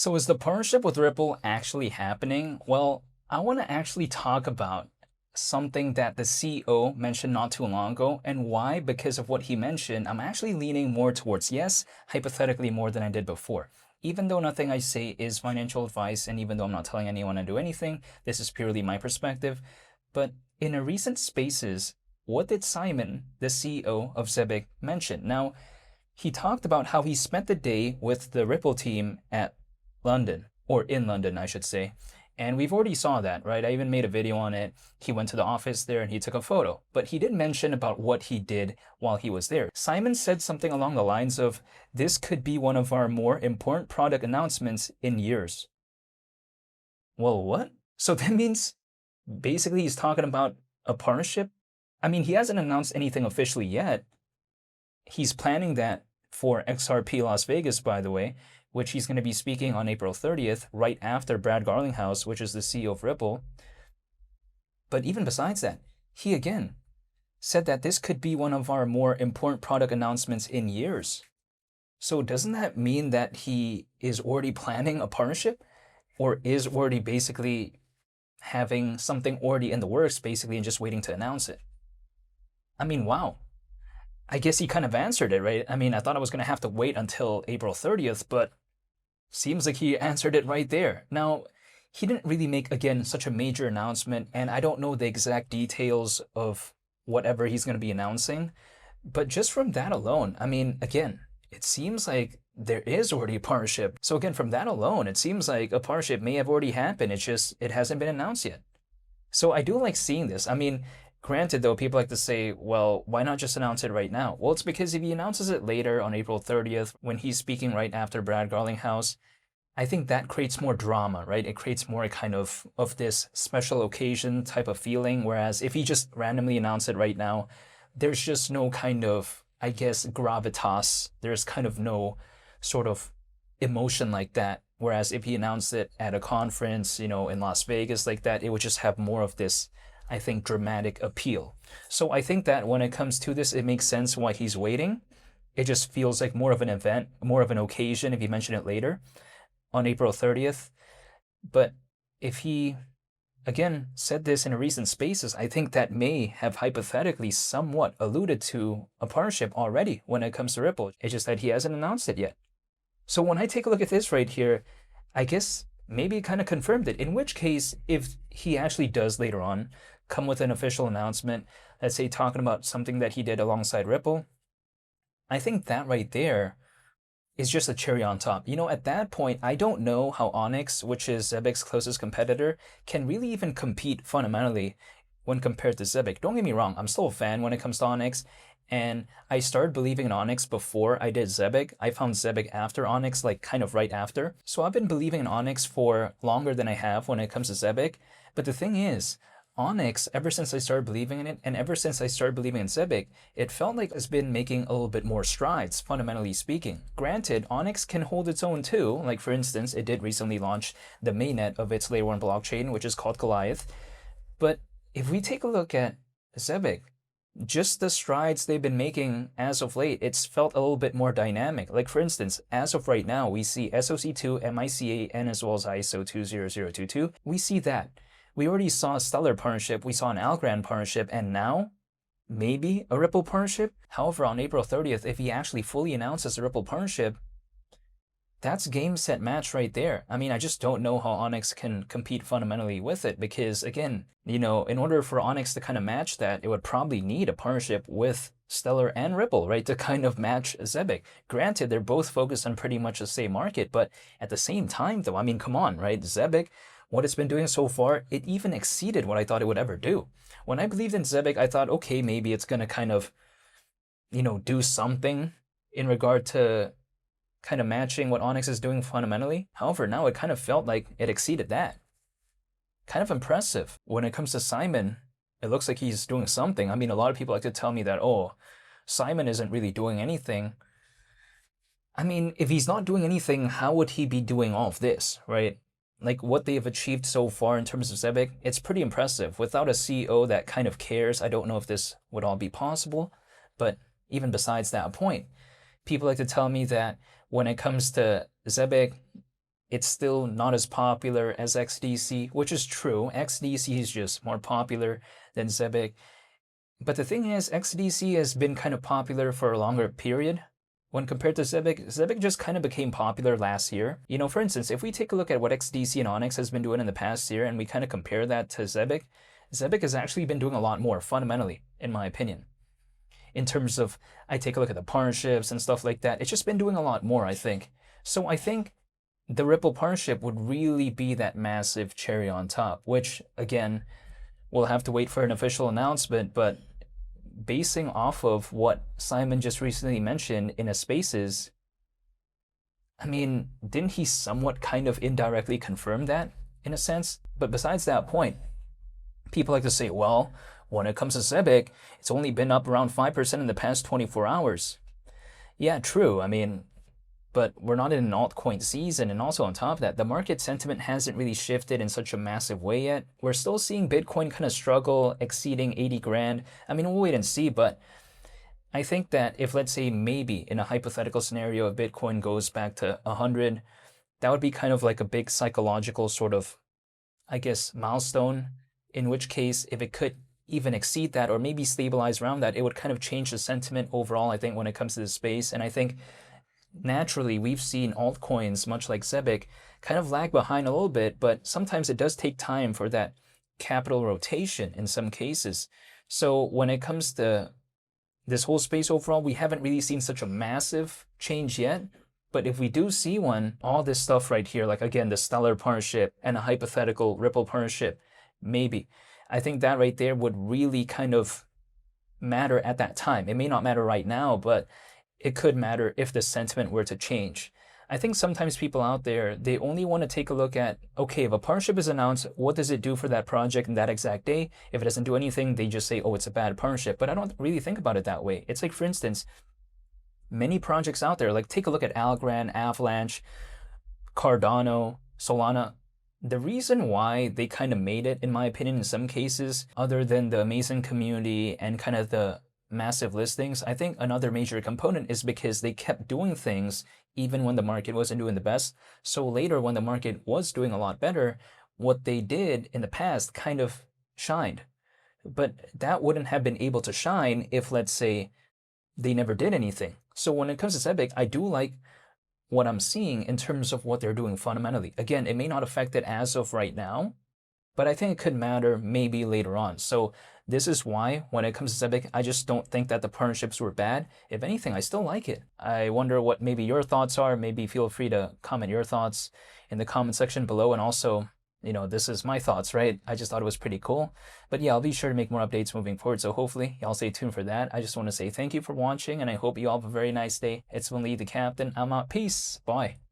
So is the partnership with Ripple actually happening? Well, I want to actually talk about something that the CEO mentioned not too long ago. And why? Because of what he mentioned, I'm actually leaning more towards yes, hypothetically more than I did before. Even though nothing I say is financial advice, and even though I'm not telling anyone to do anything, this is purely my perspective. But in a recent spaces, what did Simon, the CEO of Zebec, mention? Now, he talked about how he spent the day with the Ripple team at London, or in London, I should say. And we've already saw that, right? I even made a video on it. He went to the office there and he took a photo. But he didn't mention about what he did while he was there. Simon said something along the lines of, this could be one of our more important product announcements in years. Well, what? So that means basically he's talking about a partnership? I mean, he hasn't announced anything officially yet. He's planning that for XRP Las Vegas, by the way, which he's going to be speaking on April 30th, right after Brad Garlinghouse, which is the CEO of Ripple. But even besides that, he again said that this could be one of our more important product announcements in years. So doesn't that mean that he is already planning a partnership, or is already basically having something already in the works, basically, and just waiting to announce it? I mean, wow. I guess he kind of answered it, right? I mean, I thought I was going to have to wait until April 30th, but seems like he answered it right there. Now, he didn't really make, again, such a major announcement, and I don't know the exact details of whatever he's going to be announcing. But just from that alone, I mean, again, it seems like there is already a partnership. So again, from that alone, it seems like a partnership may have already happened. It's just, it hasn't been announced yet. So I do like seeing this. I mean, granted, though, people like to say, well, why not just announce it right now? Well, it's because if he announces it later on April 30th, when he's speaking right after Brad Garlinghouse, I think that creates more drama, right? It creates more kind of this special occasion type of feeling. Whereas if he just randomly announced it right now, there's just no kind of, I guess, gravitas. There's kind of no sort of emotion like that. Whereas if he announced it at a conference, in Las Vegas like that, it would just have more of this, I think, dramatic appeal. So I think that when it comes to this, it makes sense why he's waiting. It just feels like more of an event, more of an occasion if you mention it later on April 30th. But if he, again, said this in a recent spaces, I think that may have hypothetically somewhat alluded to a partnership already when it comes to Ripple. It's just that he hasn't announced it yet. So when I take a look at this right here, I guess maybe it kind of confirmed it. In which case, if he actually does later on come with an official announcement, let's say talking about something that he did alongside Ripple, I think that right there is just a cherry on top. At that point, I don't know how Onyx, which is Zebec's closest competitor, can really even compete fundamentally when compared to Zebec. Don't get me wrong, I'm still a fan when it comes to Onyx, and I started believing in Onyx before I did Zebec. I found Zebec after Onyx, like kind of right after. So I've been believing in Onyx for longer than I have when it comes to Zebec. But the thing is, Onyx, ever since I started believing in it, and ever since I started believing in Zebec, it felt like it's been making a little bit more strides, fundamentally speaking. Granted, Onyx can hold its own too. Like, for instance, it did recently launch the mainnet of its layer 1 blockchain, which is called Goliath. But if we take a look at Zebec, just the strides they've been making as of late, it's felt a little bit more dynamic. Like, for instance, as of right now, we see SOC2, MICA, and as well as ISO 20022. We see that. We already saw a Stellar partnership, we saw an Algorand partnership, and now, maybe a Ripple partnership? However, on April 30th, if he actually fully announces a Ripple partnership, that's game, set, match right there. I mean, I just don't know how Onyx can compete fundamentally with it because, again, in order for Onyx to kind of match that, it would probably need a partnership with Stellar and Ripple, right, to kind of match Zebec. Granted, they're both focused on pretty much the same market, but at the same time, though, I mean, come on, right? Zebec, what it's been doing so far, it even exceeded what I thought it would ever do. When I believed in Zebec, I thought, okay, maybe it's going to kind of, do something in regard to kind of matching what Onyx is doing fundamentally. However, now it kind of felt like it exceeded that. Kind of impressive. When it comes to Simon, it looks like he's doing something. I mean, a lot of people like to tell me that, oh, Simon isn't really doing anything. I mean, if he's not doing anything, how would he be doing all of this, right? Like what they have achieved so far in terms of Zebec, it's pretty impressive. Without a CEO that kind of cares, I don't know if this would all be possible. But even besides that point, people like to tell me that when it comes to Zebec, it's still not as popular as XDC, which is true. XDC is just more popular than Zebec. But the thing is, XDC has been kind of popular for a longer period. When compared to Zebec, Zebec just kind of became popular last year. You know, for instance, if we take a look at what XDC and Onyx has been doing in the past year and we kind of compare that to Zebec, Zebec has actually been doing a lot more fundamentally, in my opinion. In terms of, I take a look at the partnerships and stuff like that, it's just been doing a lot more, I think. So I think the Ripple partnership would really be that massive cherry on top, which, again, we'll have to wait for an official announcement, but basing off of what Simon just recently mentioned in a Spaces, I mean, didn't he somewhat kind of indirectly confirm that in a sense? But besides that point, people like to say, well, when it comes to Zebec, it's only been up around 5% in the past 24 hours. Yeah, true. I mean, but we're not in an altcoin season. And also on top of that, the market sentiment hasn't really shifted in such a massive way yet. We're still seeing Bitcoin kind of struggle exceeding 80 grand. I mean, we'll wait and see, but I think that if, let's say, maybe in a hypothetical scenario, if Bitcoin goes back to 100, that would be kind of like a big psychological sort of, I guess, milestone, in which case, if it could even exceed that or maybe stabilize around that, it would kind of change the sentiment overall, I think, when it comes to the space. And I think naturally we've seen altcoins, much like Zebec, kind of lag behind a little bit, but sometimes it does take time for that capital rotation in some cases. So when it comes to this whole space overall, we haven't really seen such a massive change yet. But if we do see one, all this stuff right here, like again, the Stellar partnership and a hypothetical Ripple partnership, maybe, I think that right there would really kind of matter at that time. It may not matter right now, but it could matter if the sentiment were to change. I think sometimes people out there, they only want to take a look at, okay, if a partnership is announced, what does it do for that project in that exact day? If it doesn't do anything, they just say, oh, it's a bad partnership. But I don't really think about it that way. It's like, for instance, many projects out there, like take a look at Algorand, Avalanche, Cardano, Solana. The reason why they kind of made it, in my opinion, in some cases, other than the amazing community and kind of the massive listings, I think another major component is because they kept doing things even when the market wasn't doing the best. So later, when the market was doing a lot better, what they did in the past kind of shined. But that wouldn't have been able to shine if, let's say, they never did anything. So when it comes to Zebec, I do like what I'm seeing in terms of what they're doing fundamentally. Again, it may not affect it as of right now, but I think it could matter maybe later on. So this is why when it comes to Zebec, I just don't think that the partnerships were bad. If anything, I still like it. I wonder what maybe your thoughts are. Maybe feel free to comment your thoughts in the comment section below. And also, you know, this is my thoughts, right? I just thought it was pretty cool. But yeah, I'll be sure to make more updates moving forward. So hopefully y'all stay tuned for that. I just want to say thank you for watching and I hope you all have a very nice day. It's been Lee the Captain. I'm out. Peace. Bye.